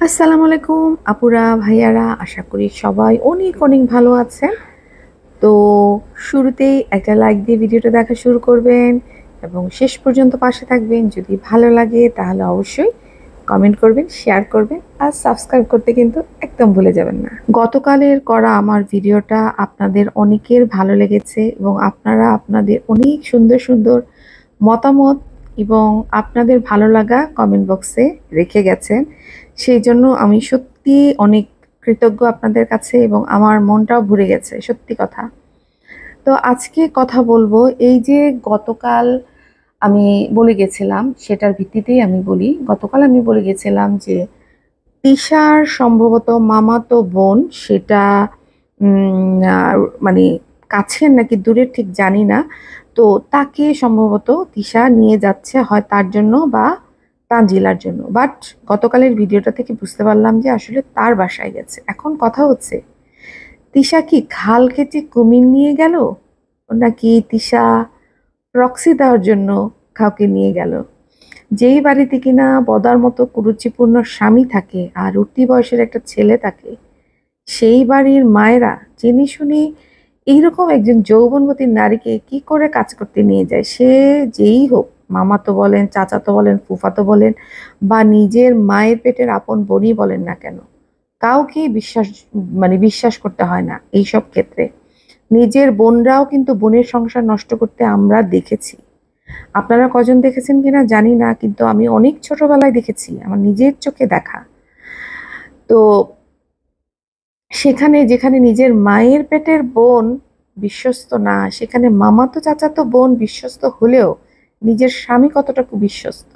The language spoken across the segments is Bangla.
আসসালামু আলাইকুম আপুরা ভাইয়ারা, আশা করি সবাই অনেক অনেক ভালো আছেন। তো শুরুতেই একটা লাইক দিয়ে ভিডিওটা দেখা শুরু করবেন এবং শেষ পর্যন্ত পাশে থাকবেন। যদি ভালো লাগে তাহলে অবশ্যই কমেন্ট করবেন, শেয়ার করবেন আর সাবস্ক্রাইব করতে কিন্তু একদম ভুলে যাবেন না। গতকালের করা আমার ভিডিওটা আপনাদের অনেকের ভালো লেগেছে এবং আপনারা আপনাদের অনেক সুন্দর সুন্দর মতামত এবং আপনাদের ভালো লাগা কমেন্ট বক্সে রেখে গেছেন। সেই জন্য আমি সত্যি অনেক কৃতজ্ঞ আপনাদের কাছে এবং আমার মনটাও ভরে গেছে, সত্যি কথা। তো আজকে কথা বলবো, এই যে গতকাল আমি বলে গেছিলাম, সেটার ভিত্তিতেই আমি বলি। গতকাল আমি বলে গেছিলাম যে তিশার সম্ভবত মামাতো বোন, সেটা মানে কাছের নাকি দূরের ঠিক জানি না। তো তাকে সম্ভবত তিশা নিয়ে যাচ্ছে, হয় তার জন্য বা তানজিলার জন্য। বাট গতকালের ভিডিওটা থেকে বুঝতে পারলাম যে আসলে তার বাসায় গেছে। এখন কথা হচ্ছে, তিশা কি খাল কেটে কুমির নিয়ে গেল, নাকি তিশা প্রক্সি দেওয়ার জন্য কাউকে নিয়ে গেল? যেই বাড়িতে কিনা বদার মতো কুরুচিপূর্ণ স্বামী থাকে আর উঠতি বয়সের একটা ছেলে থাকে, সেই বাড়ির মায়েরা জেনে শুনে এইরকম একজন যৌবনবতী নারীকে কি করে কাজ করতে নিয়ে যায়? সে যেই হোক, মামাতো বলেন, চাচাতো বলেন, ফুফাতো বলেন, বা নিজের মায়ের পেটের আপন বোনই বলেন না কেন, কাউকে বিশ্বাস করতে হয় না এইসব ক্ষেত্রে। নিজের বোনরাও কিন্তু বোনের সংসার নষ্ট করতে আমরা দেখেছি। আপনারা কজন দেখেছেন কিনা জানি না, কিন্তু আমি অনেক ছোটবেলায় দেখেছি, আমার নিজের চোখে দেখা। তো সেখানে যেখানে নিজের মায়ের পেটের বোন বিশ্বস্ত না, সেখানে মামাতো চাচাতো বোন বিশ্বস্ত হলেও নিজের স্বামী কতটুকু বিশ্বস্ত?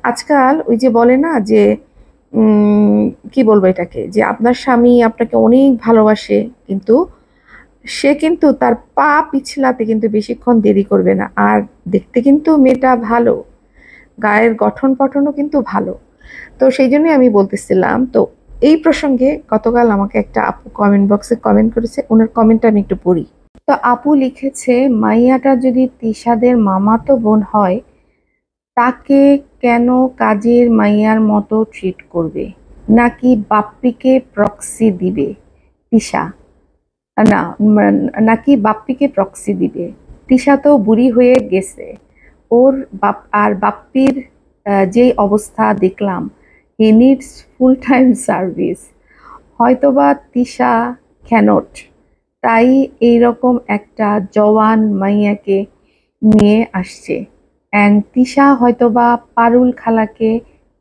আজকাল ওই যে বলে না যে কি বলবো এটাকে, যে আপনার স্বামী আপনাকে অনেক ভালোবাসে, কিন্তু সে কিন্তু তার পা পিছলাতে কিন্তু বেশিক্ষণ দেরি করবে না। আর দেখতে কিন্তু মেয়েটা ভালো, গায়ের গঠন পঠনও কিন্তু ভালো। তো সেই জন্যই আমি বলতেছিলাম। তো এই প্রসঙ্গে গতকাল আমাকে একটা আপু কমেন্ট বক্সে কমেন্ট করেছে, ওনার কমেন্টটা আমি একটু পড়ি। তো আপু লিখেছে, মাইয়াটা যদি তিশাদের মামাতো বোন হয়, তাকে কেন কাজের মাইয়ার মতো ট্রিট করবে? নাকি বাপ্পিকে প্রক্সি দিবে তিশা? না, নাকি বাপ্পিকে প্রক্সি দিবে? তিশা তো বুড়ি হয়ে গেছে। ওর বাপ্পির যে অবস্থা দেখলাম, হি নিডস ফুল টাইম সার্ভিস। হয়তোবা তিশা ক্যানট, তাই এইরকম একটা জওয়ান মাইয়াকে নিয়ে আসছে। অ্যান্ড তিশা হয়তোবা পারুল খালাকে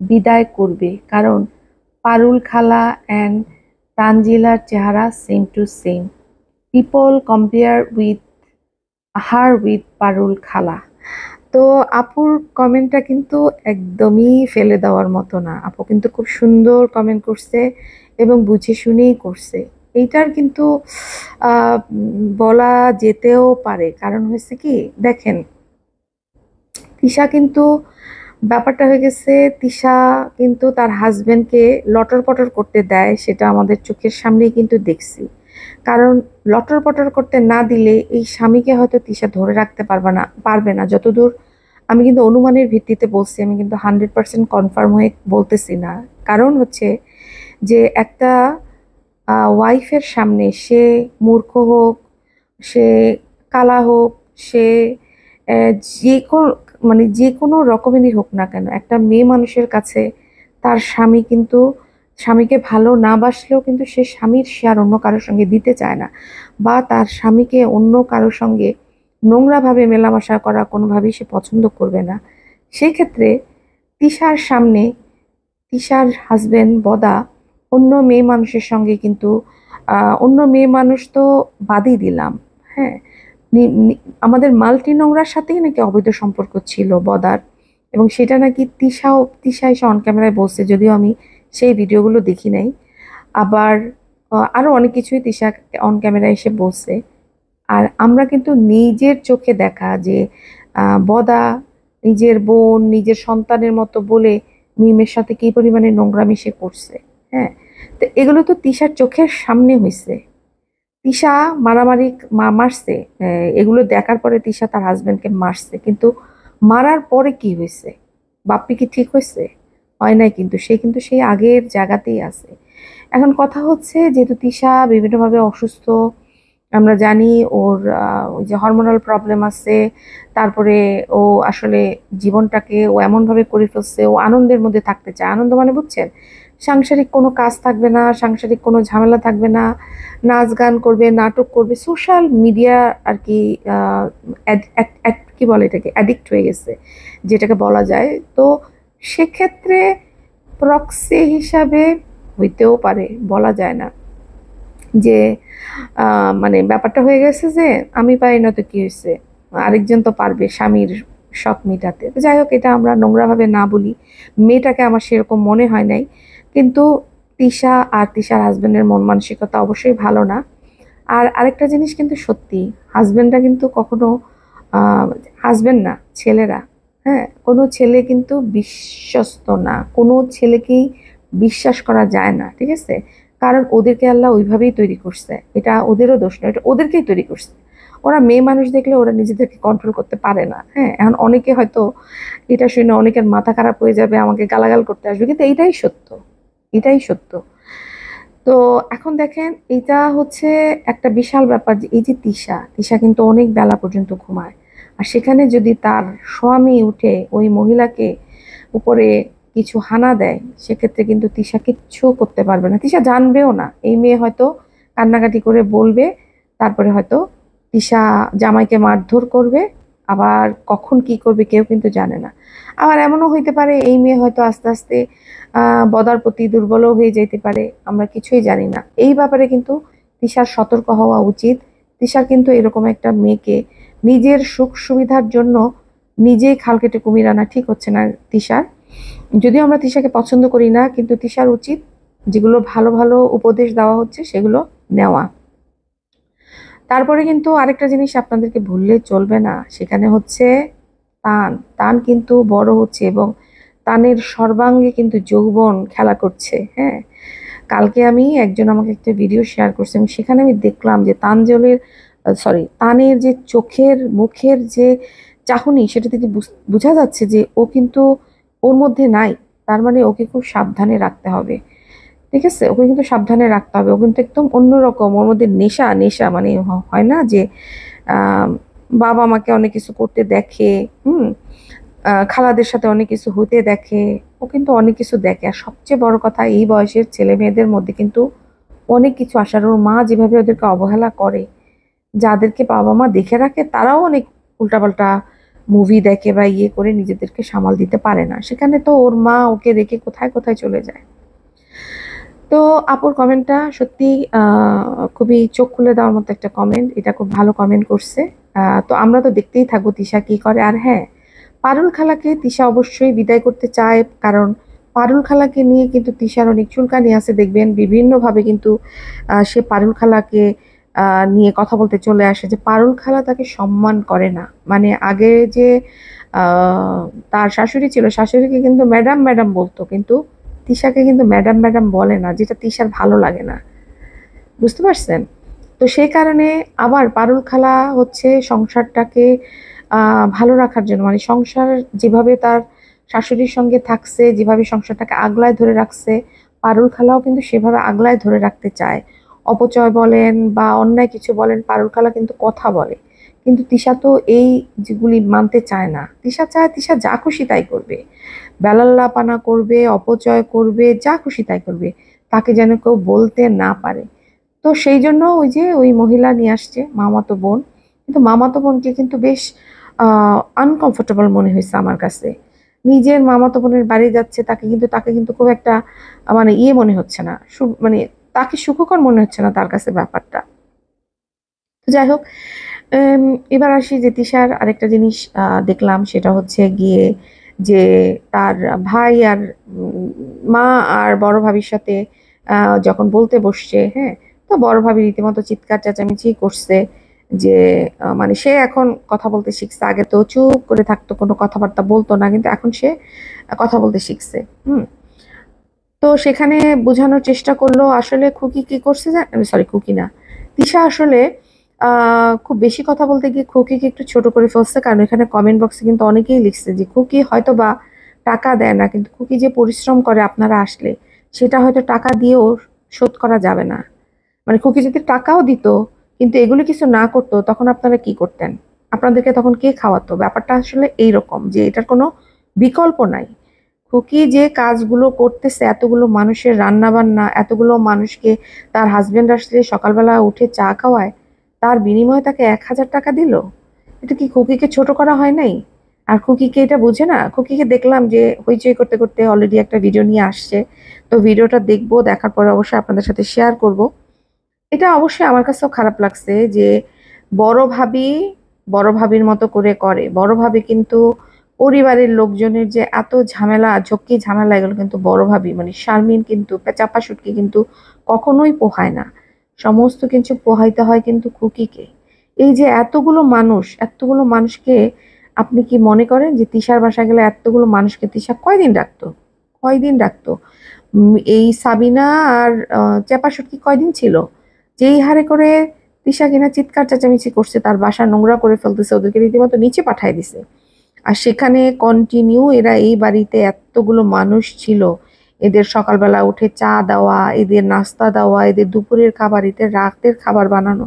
বিদায় করবে, কারণ পারুল খালা অ্যান্ড তানজিলার চেহারা same to same. People compare with her with Parul খালা। তো আপুর কমেন্টটা কিন্তু একদমই ফেলে দেওয়ার মতো না। আপু কিন্তু খুব সুন্দর কমেন্ট করছে এবং বুঝে শুনেই করছে। এইটার কিন্তু বলা যেতেও পারে। কারণ হয়েছে কি, দেখেন, তিশা কিন্তু ব্যাপারটা হয়ে গেছে, তিশা কিন্তু তার হাজবেন্ডকে লটর পটর করতে দেয়, সেটা আমাদের চোখের সামনেই কিন্তু দেখছি। কারণ লটর পটর করতে না দিলে এই স্বামীকে হয়তো তিশা ধরে রাখতে পারবে না যতদূর আমি কিন্তু অনুমানের ভিত্তিতে বলছি, আমি কিন্তু 100% কনফার্ম হয়ে বলতেছি না। কারণ হচ্ছে যে একটা ওয়াইফের সামনে, সে মূর্খ হোক, সে কালা হোক, সে যে কোনো যে কোনো রকমেরই হোক না কেন, একটা মেয়ে মানুষের কাছে তার স্বামী কিন্তু, স্বামীকে ভালো না বাসলেও কিন্তু সে স্বামীর শেয়ার অন্য কারোর সঙ্গে দিতে চায় না, বা তার স্বামীকে অন্য কারোর সঙ্গে নোংরাভাবে মেলামেশা করা কোনোভাবেই সে পছন্দ করবে না। সেই ক্ষেত্রে তিশার সামনে তিশার হাজবেন্ড বদা অন্য মেয়ে মানুষের সঙ্গে কিন্তু অন্য মেয়ে মানুষ তো বাদই দিলাম, হ্যাঁ, আমাদের মাল্টি নোংরার সাথেই নাকি অবৈধ সম্পর্ক ছিল বদার। এবং সেটা নাকি তিশা এসে অন ক্যামেরায় বলছে, যদিও আমি সেই ভিডিওগুলো দেখি নাই। আবার আরো অনেক কিছুই তিশা অন ক্যামেরায় এসে বলছে। আর আমরা কিন্তু নিজের চোখে দেখা যে বদা নিজের বোন, নিজের সন্তানের মতো বলে মিমের সাথে কি পরিমাণে নোংরামি সে করছে। হ্যাঁ, তো এগুলো তো তিশার চোখের সামনে হয়েছে। তিশা মারামারি মারছে, এগুলো দেখার পরে তিশা তার হাজবেন্ডকে মারছে, কিন্তু মারার পরে কি হয়েছে? বাপ্পি কি ঠিক হয়েছে? হয় নাই, কিন্তু সে কিন্তু সেই আগের জায়গাতেই আছে। এখন কথা হচ্ছে, যেহেতু তিশা বিভিন্নভাবে অসুস্থ, আমরা জানি ওর ওই যে হরমোনাল প্রবলেম আছে, তারপরে ও আসলে জীবনটাকে ও এমনভাবে করে ফেলছে, ও আনন্দের মধ্যে থাকতে চায়। আনন্দ মানে বুঝছেন, সাংসারিক কোনো কাজ থাকবে না, সাংসারিক কোনো ঝামেলা থাকবে না, নাচ গান করবে, নাটক করবে, সোশ্যাল মিডিয়া আর কি কি বলে এটাকে, অ্যাডিক্ট হয়ে গেছে যেটাকে বলা যায়। তো সেক্ষেত্রে প্রক্সি হিসাবে হইতেও পারে, বলা যায় না যে মানে ব্যাপারটা হয়ে গেছে যে আমি পারি না তো কি হয়েছে, আরেকজন তো পারবে স্বামীর শখ মিটাতে। তো যাই হোক, এটা আমরা নোংরাভাবে না বলি, মেয়েটাকে আমার সেরকম মনে হয় নাই। কিন্তু তিশা আর তিশার হাজবেন্ডের মন মানসিকতা অবশ্যই ভালো না। আর আরেকটা জিনিস কিন্তু সত্যি, হাজবেন্ডরা কিন্তু কখনো হাজবেন্ড না, ছেলেরা, হ্যাঁ, কোনো ছেলে কিন্তু বিশ্বস্ত না, কোনো ছেলেকেই বিশ্বাস করা যায় না, ঠিক আছে? কারণ ওদেরকে আল্লাহ ওইভাবেই তৈরি করছে, এটা ওদেরও দোষ নয়, এটা ওদেরকেই তৈরি করছে। ওরা মেয়ে মানুষ দেখলে ওরা নিজেদেরকে কন্ট্রোল করতে পারে না। হ্যাঁ, এখন অনেকে হয়তো এটা শুনে অনেকের মাথা খারাপ হয়ে যাবে, আমাকে গালাগাল করতে আসবে, কিন্তু এইটাই সত্য, এটাই সত্য। তো এখন দেখেন, এটা হচ্ছে একটা বিশাল ব্যাপার যে এই যে তিশা, তিশা কিন্তু অনেক বেলা পর্যন্ত ঘুমায়। আর সেখানে যদি তার স্বামী উঠে ওই মহিলাকে উপরে কিছু হানা দেয়, সেক্ষেত্রে কিন্তু তিশা কিচ্ছু করতে পারবে না, তিশা জানবেও না। এই মেয়ে হয়তো কান্নাকাটি করে বলবে, তারপরে হয়তো তিশা জামাইকে মারধর করবে, আবার কখন কি করবে কেউ কিন্তু জানে না। আবার এমনও হইতে পারে এই মেয়ে হয়তো আস্তে আস্তে বদার প্রতি দুর্বলও হয়ে যেতে পারে, আমরা কিছুই জানি না। এই ব্যাপারে কিন্তু তিশার সতর্ক হওয়া উচিত। তিশার কিন্তু এরকম একটা মেয়েকে নিজের সুখ সুবিধার জন্য নিজেই খাল কেটে কুমির আনা ঠিক হচ্ছে না তিশার। যদিও আমরা তিশাকে পছন্দ করি না, কিন্তু তিশার উচিত যেগুলো ভালো ভালো উপদেশ দেওয়া হচ্ছে সেগুলো নেওয়া। তারপরে কিন্তু আরেকটা জিনিস আপনাদেরকে ভুললে চলবে না, সেখানে হচ্ছে তান। তান কিন্তু বড় হচ্ছে এবং তানের সর্বাঙ্গে কিন্তু যৌবন খেলা করছে। হ্যাঁ, কালকে আমি একজন আমাকে একটা ভিডিও শেয়ার করছে এবং সেখানে আমি দেখলাম যে তানজলের তানের যে চোখের মুখের যে চাহনি, সেটা থেকে বোঝা যাচ্ছে যে ও কিন্তু ওর মধ্যে নাই। তার মানে ওকে খুব সাবধানে রাখতে হবে, ঠিক আছে? ওকে কিন্তু সাবধানে রাখতে হবে, ও কিন্তু একদম অন্যরকম, ওর মধ্যে নেশা, নেশা মানে হয় না যে আহ বাবা মাকে অনেক কিছু করতে দেখে, খালাদের সাথে অনেক কিছু হতে দেখে, ও কিন্তু অনেক কিছু দেখে। আর সবচেয়ে বড় কথা, এই বয়সের ছেলে মেয়েদের মধ্যে কিন্তু অনেক কিছু আসার, ওর মা যেভাবে ওদেরকে অবহেলা করে, যাদেরকে বাবা মা দেখে রাখে তারাও অনেক উল্টাপাল্টা মুভি দেখে বা ইয়ে করে নিজেদেরকে সামাল দিতে পারে না, সেখানে তো ওর মা ওকে রেখে কোথায় কোথায় চলে যায়। তো আপুর কমেন্টটা সত্যি খুবই চোখ খুলে দেওয়ার মতো একটা কমেন্ট, এটা খুব ভালো কমেন্ট করছে। তো আমরা তো দেখতেই থাকবো তিশা কি করে। আর হ্যাঁ, পারুল খালাকে তিশা অবশ্যই বিদায় করতে চায়, কারণ পারুল খালাকে নিয়ে কিন্তু তিশার অনেক চুলকানি আছে, দেখবেন বিভিন্নভাবে কিন্তু সে পারুল খালাকে নিয়ে কথা বলতে চলে আসে যে পারুল খালা তাকে সম্মান করে না। মানে আগে যে আহ, তার শাশুড়ি ছিল, শাশুড়িকে কিন্তু ম্যাডাম ম্যাডাম বলতো, কিন্তু তিশাকে কিন্তু ম্যাডাম ম্যাডাম বলে না, যেটা তিশার ভালো লাগে না, বুঝতে পারছেন? তো সেই কারণে আবার পারুল খালা হচ্ছে সংসারটাকে ভালো রাখার জন্য, মানে সংসার যেভাবে তার শাশুড়ির সঙ্গে থাকছে, যেভাবে সংসারটাকে আগলায় ধরে রাখছে, পারুল খালাও কিন্তু সেভাবে আগলায় ধরে রাখতে চায়। অপচয় বলেন বা অন্যায় কিছু বলেন, পারুল খালা কিন্তু কথা বলে। কিন্তু তিশা তো এই যেগুলি মানতে চায় না, তিশা চায় তিশা যা খুশি তাই করবে, বেলাল্লাপানা করবে, অপচয় করবে, যা খুশি তাই করবে, তাকে যেন কেউ বলতে না পারে। তো সেই জন্য ওই যে ওই মহিলা নিয়ে আসছে মামাতো বোন, কিন্তু মামাতো বোনকে কিন্তু বেশ আনকমফোর্টেবল মনে হয়েছে আমার কাছে। নিজের মামাতো বোনের বাড়ি যাচ্ছে, তাকে কিন্তু খুব একটা মানে ইয়ে মনে হচ্ছে না, মানে তাকে সুখকর মনে হচ্ছে না তার কাছে ব্যাপারটা। তো যাই হোক, এবার আসি যে তিশার আরেকটা জিনিস দেখলাম, সেটা হচ্ছে গিয়ে যে তার ভাই আর মা আর বড় ভাবির সাথে যখন বলতে বসছে, হ্যাঁ, তো বড় ভাবি রীতিমতো চিৎকার চেঁচামেচি করছে যে মানে সে এখন কথা বলতে শিখছে, আগে তো চুপ করে থাকতো, কোনো কথাবার্তা বলতো না, কিন্তু এখন সে কথা বলতে শিখছে। হুম। তো সেখানে বোঝানোর চেষ্টা করলো আসলে খুকি কি করছে, সরি খুকি না, তিশা আসলে খুব বেশি কথা বলতে গিয়ে খুকিকে একটু ছোট করে ফেলছে, কারণ এখানে কমেন্ট বক্সে কিন্তু অনেকেই লিখছে যে খুকি হয়তো বা টাকা দেয় না, কিন্তু খুকি যে পরিশ্রম করে আপনারা আসলে, সেটা হয়তো টাকা দিয়েও শোধ করা যাবে না। মানে খুকি যদি টাকাও দিত কিন্তু এগুলো কিছু না করতো, তখন আপনারা কি করতেন? আপনাদেরকে তখন কে খাওয়াতো? ব্যাপারটা আসলে এইরকম যে এটার কোনো বিকল্প নাই। খুকি যে কাজগুলো করতেছে, এতগুলো মানুষের রান্না বান্না, এতগুলো মানুষকে তার হাজবেন্ড আসলে সকালবেলা উঠে চা খাওয়ায়, তার বিনিময়ে তাকে 1,000 টাকা দিল। এটা কি খুকিকে ছোট করা হয় নাই? আর খুকিকে এটা বোঝে না? খুকিকে দেখলাম যে হইচই করতে করতে অলরেডি একটা ভিডিও নিয়ে আসছে। তো ভিডিওটা দেখবো, দেখার পরে অবশ্যই আপনাদের সাথে শেয়ার করব। এটা অবশ্যই আমার কাছেও খারাপ লাগছে যে বড় ভাবি বড় ভাবির মতো করে করে। বড় ভাবি কিন্তু পরিবারের লোকজনের যে এত ঝামেলা, ঝক্কি ঝামেলা, এগুলো কিন্তু বড় ভাবি মানে শারমিন কিন্তু চাপা শুটকি কিন্তু কখনোই পোহায় না। সমস্ত কিছু পোহাইতে হয় কিন্তু খুকিকে। এই যে এতগুলো মানুষকে আপনি কি মনে করেন যে তিশার বাসায় গেলে এতগুলো মানুষকে তিশা কয়দিন রাখতো? কয়দিন রাখতো? এই সাবিনা আর চাপা শুটকি কয়দিন ছিল? যেই হারে করে তিশা কিনা চিৎকার চেঁচামেচি করছে, তার বাসা নোংরা করে ফেলতেছে, ওদেরকে রীতিমতো নিচে পাঠায় দিছে। আর সেখানে কন্টিনিউ এরা এই বাড়িতে এতগুলো মানুষ ছিল, এদের সকালবেলা উঠে চা দেওয়া, এদের নাস্তা দেওয়া, এদের দুপুরের খাবার, এদের রাতের খাবার বানানো।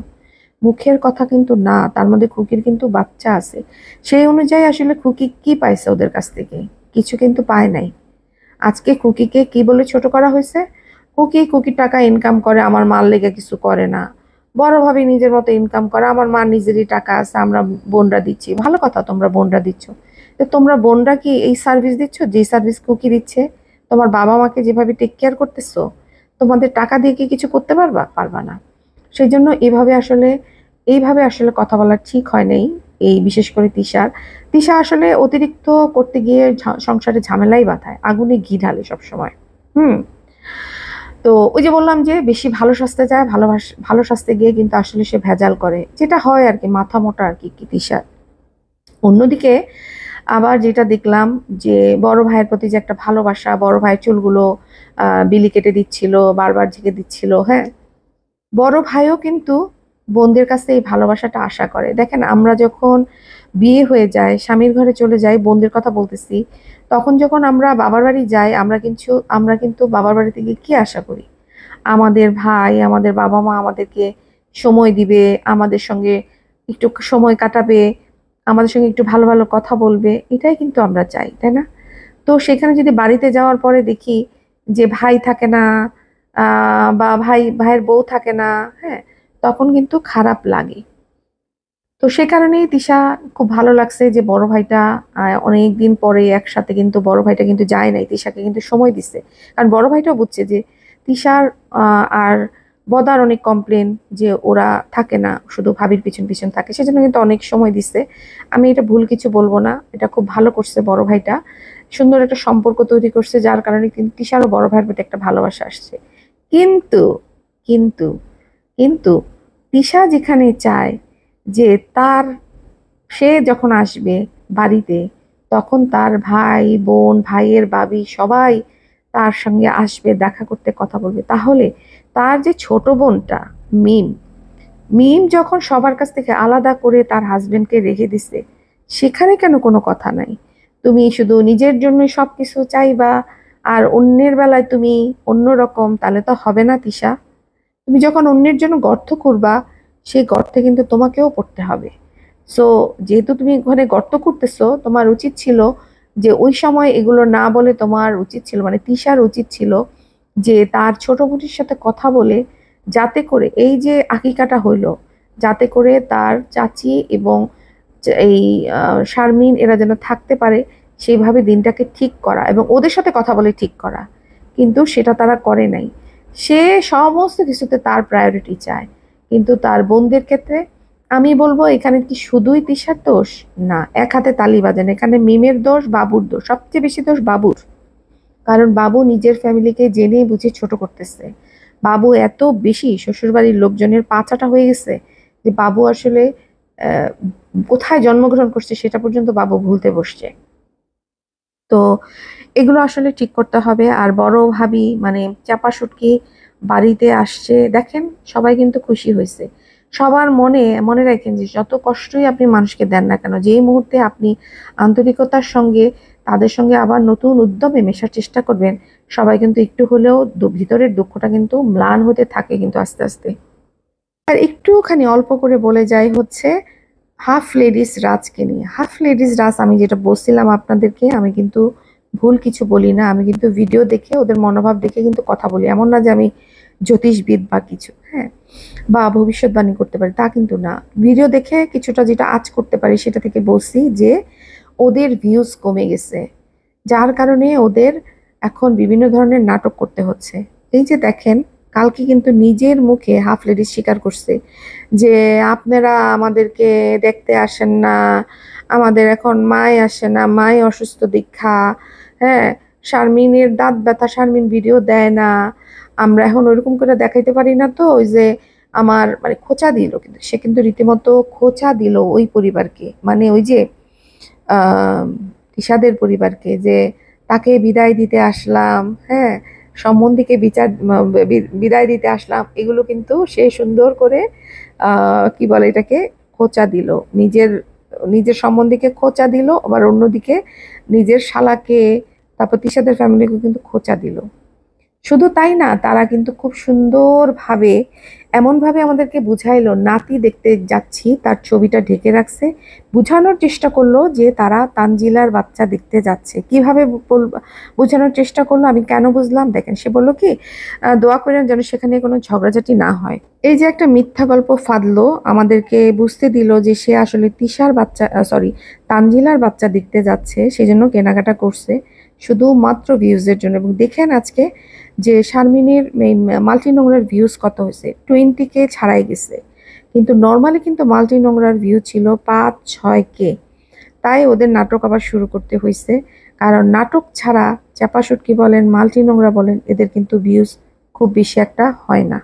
মুখের কথা কিন্তু না, তার মধ্যে খুকির কিন্তু বাচ্চা আছে। সেই অনুযায়ী আসলে খুকি কি পাইছে ওদের কাছ থেকে? কিছু কিন্তু পায় নাই। আজকে খুকিকে কি বলে ছোট করা হয়েছে? খুকির টাকা ইনকাম করে, আমার মার লেগে কিছু করে না। বড় ভাবে নিজের মতো ইনকাম করে, আমার মার নিজেরই টাকা আছে, আমরা বোনরা দিচ্ছি। ভালো কথা, তোমরা বোনরা দিচ্ছ। তো তোমরা বোনরা কি এই সার্ভিস দিচ্ছ যে সার্ভিস খুকি দিচ্ছে? তোমার বাবা মাকে যেভাবে টেক কেয়ার করতেছো, তোমাদের টাকা দিয়ে কি কিছু করতে পারবা? পারবা না। সেই জন্য এইভাবে আসলে কথা বলা ঠিক হয় নাই। এই বিশেষ করে তিশা আসলে অতিরিক্ত করতে গিয়ে সংসারে ঝামেলাই বাধায়, আগুনে ঘি ঢালে সবসময়। হুম। তো ওই যে বললাম যে বেশি ভালো সাজতে যায়, ভালো সাজতে গিয়ে কিন্তু আসলে সে ভেজাল করে, যেটা হয় আর কি, মাথা মোটা আর কি তিশার। অন্যদিকে আবার যেটা দেখলাম যে বড় ভাইয়ের প্রতি যে একটা ভালোবাসা, বড় ভাইয়ের চুলগুলো বিলি কেটে দিচ্ছিল, বারবার ঝেঁকে দিচ্ছিল। হ্যাঁ, বড় ভাইও কিন্তু বোনদের কাছে এই ভালোবাসাটা আশা করে। দেখেন, আমরা যখন বিয়ে হয়ে যায়, স্বামীর ঘরে চলে যাই, বোনদের কথা বলতেছি, তখন যখন আমরা বাবার বাড়ি যাই, আমরা কিন্তু বাবার বাড়ি থেকে কি আশা করি? আমাদের ভাই, আমাদের বাবা মা আমাদেরকে সময় দিবে, আমাদের সঙ্গে একটু সময় কাটাবে, আমাদের সঙ্গে একটু ভালো ভালো কথা বলবে, এটাই কিন্তু আমরা চাই, তাই না? তো সেখানে যদি বাড়িতে যাওয়ার পরে দেখি যে ভাই থাকে না, বা ভাইয়ের বউ থাকে না, হ্যাঁ, তখন কিন্তু খারাপ লাগে। তো সে কারণেই তিশা খুব ভালো লাগছে যে বড় ভাইটা অনেক দিন পরে একসাথে, কিন্তু বড় ভাইটা কিন্তু যায় নাই, তিশাকে কিন্তু সময় দিচ্ছে। কারণ বড় ভাইটাও বুঝছে যে তিশার আর বদার অনেক কমপ্লেন যে ওরা থাকে না, শুধু ভাবির পিছন পিছন থাকে, সেজন্য কিন্তু অনেক সময় দিচ্ছে। আমি এটা ভুল কিছু বলবো না, এটা খুব ভালো করছে বড় ভাইটা। সুন্দর একটা সম্পর্ক তৈরি করছে, যার কারণে কিন্তু তিশারও বড় ভাইয়ের প্রতি একটা ভালোবাসা আসছে। কিন্তু কিন্তু কিন্তু তিশা যেখানে চায় যে তার সে যখন আসবে বাড়িতে, তখন তার ভাই বোন, ভাইয়ের বাবি সবাই তার সঙ্গে আসবে, দেখা করতে, কথা বলবে, তাহলে তার যে ছোট বোনটা মিম মিম যখন সবার কাছ থেকে আলাদা করে তার হাজবেন্ডকে রেখে দিছে, সেখানে কেন কোনো কথা নাই? তুমি শুধু নিজের জন্যই সবকিছু চাইবা আর অন্যের বেলায় তুমি অন্যরকম, তাহলে তো হবে না তিশা। তুমি যখন অন্যের জন্য গর্ত করবা, সেই গর্তে কিন্তু তোমাকেও পড়তে হবে। সো যেহেতু তুমি ওখানে গর্ত করতেছো, তোমার উচিত ছিল যে ওই সময় এগুলো না বলে, তোমার উচিত ছিল মানে তিশার উচিত ছিল যে তার ছোট বোনের সাথে কথা বলে, যাতে করে এই যে আকিকাটা হইলো, যাতে করে তার চাচি এবং এই শারমিন এরা যেন থাকতে পারে, সেইভাবে দিনটাকে ঠিক করা এবং ওদের সাথে কথা বলে ঠিক করা। কিন্তু সেটা তারা করে নাই। সে সমস্ত কিছুতে তার প্রায়োরিটি চায়, কিন্তু তার বোনদের ক্ষেত্রে আমি বলবো এখানে কি শুধুই তিশার দোষ? না, এক হাতে তালি বাজেন, এখানে মিমের দোষ, বাবুর দোষ, সবচেয়ে বেশি দোষ বাবুর। কারণ বাবু নিজের ফ্যামিলিকে জেনে বুঝে ছোট করতেছে। বাবু এত বেশি শ্বশুরবাড়ির লোকজনের পাছাটা হয়ে গেছে যে বাবু আসলে আহ, কোথায় জন্মগ্রহণ করছে সেটা পর্যন্ত বাবু ভুলতে বসছে। তো এগুলো আসলে ঠিক করতে হবে। আর বড় ভাবি মানে চাপা শুটকি বাড়িতে আসছে, দেখেন সবাই কিন্তু খুশি হয়েছে। সবার মনে মনে রাখেন যে যত কষ্টই আপনি মানুষকে দেন না কেন, যেই মুহূর্তে আপনি আন্তরিকতার সঙ্গে তাদের সঙ্গে আবার নতুন উদ্যমে মেশার চেষ্টা করবেন, সবাই কিন্তু একটু হলেও ভিতরের দুঃখটা কিন্তু ম্লান হতে থাকে কিন্তু আস্তে আস্তে। আর একটুখানি অল্প করে বলে যাই হচ্ছে হাফ লেডিস রাজকে নিয়ে। হাফ লেডিস রাজ আমি যেটা বলছিলাম আপনাদেরকে, আমি কিন্তু ভুল কিছু বলি না, আমি কিন্তু ভিডিও দেখে ওদের মনোভাব দেখে কিন্তু কথা বলি। এমন না যে আমি জ্যোতিষবিদ বা কিছু, হ্যাঁ, বা ভবিষ্যৎবাণী করতে পারি, তা কিন্তু না। ভিডিও দেখে কিছুটা যেটা আজ করতে পারি সেটা থেকে বলছি যে ওদের ভিউজ কমে গেছে, যার কারণে ওদের এখন বিভিন্ন ধরনের নাটক করতে হচ্ছে। এই যে দেখেন, কালকে কিন্তু নিজের মুখে হাফ লেডিস স্বীকার করছে যে আপনারা আমাদেরকে দেখতে আসেন না, আমাদের এখন মাই আসে না, মাই অসুস্থ দীক্ষা, হ্যাঁ, শারমিনের দাঁত ব্যথা, শারমিন ভিডিও দেয় না, আমরা এখন ওইরকম করে দেখাইতে পারি না। তো ওই যে আমার মানে খোঁচা দিল, কিন্তু সে কিন্তু রীতিমতো খোঁচা দিল ওই পরিবারকে, মানে ওই যে আহ তিশাদের পরিবারকে, যে তাকে বিদায় দিতে আসলাম, হ্যাঁ, সম্বন্ধীকে বিদায় দিতে আসলাম, এগুলো কিন্তু সে সুন্দর করে কি বলে এটাকে, খোঁচা দিল। নিজের নিজের সম্বন্ধীকে খোঁচা দিল, আবার অন্যদিকে নিজের শালাকে, তারপর তিশাদের ফ্যামিলিকে কিন্তু খোঁচা দিল। শুধু তাই না, তারা কিন্তু খুব সুন্দরভাবে এমনভাবে আমাদেরকে বুঝাইলো, নাতি দেখতে যাচ্ছি তার ছবিটা ঢেকে রাখছে, বুঝানোর চেষ্টা করলো যে তারা তানজিলার বাচ্চা দেখতে যাচ্ছে। কিভাবে বোঝানোর চেষ্টা করলো, আমি কেন বুঝলাম, দেখেন সে বললো কি, দোয়া করেন যেন সেখানে কোনো ঝগড়াঝাটি না হয়। এই যে একটা মিথ্যা গল্প ফাঁদলো, আমাদেরকে বুঝতে দিল যে সে আসলে তিশার বাচ্চা, সরি, তানজিলার বাচ্চা দেখতে যাচ্ছে, সেজন্য কেনাকাটা করছে শুধুমাত্র ভিউজের জন্য। এবং দেখেন আজকে যে শারমিনের মাল্টি নোংরার ভিউজ কত হয়েছে, 20K ছাড়াই গেছে, কিন্তু নর্মালি কিন্তু মাল্টি নোংরার ভিউ ছিল 5-6K। তাই ওদের নাটক আবার শুরু করতে হয়েছে, কারণ নাটক ছাড়া চাপাশুটকি বলেন, মাল্টি নোংরা বলেন, এদের কিন্তু ভিউজ খুব বেশি একটা হয় না।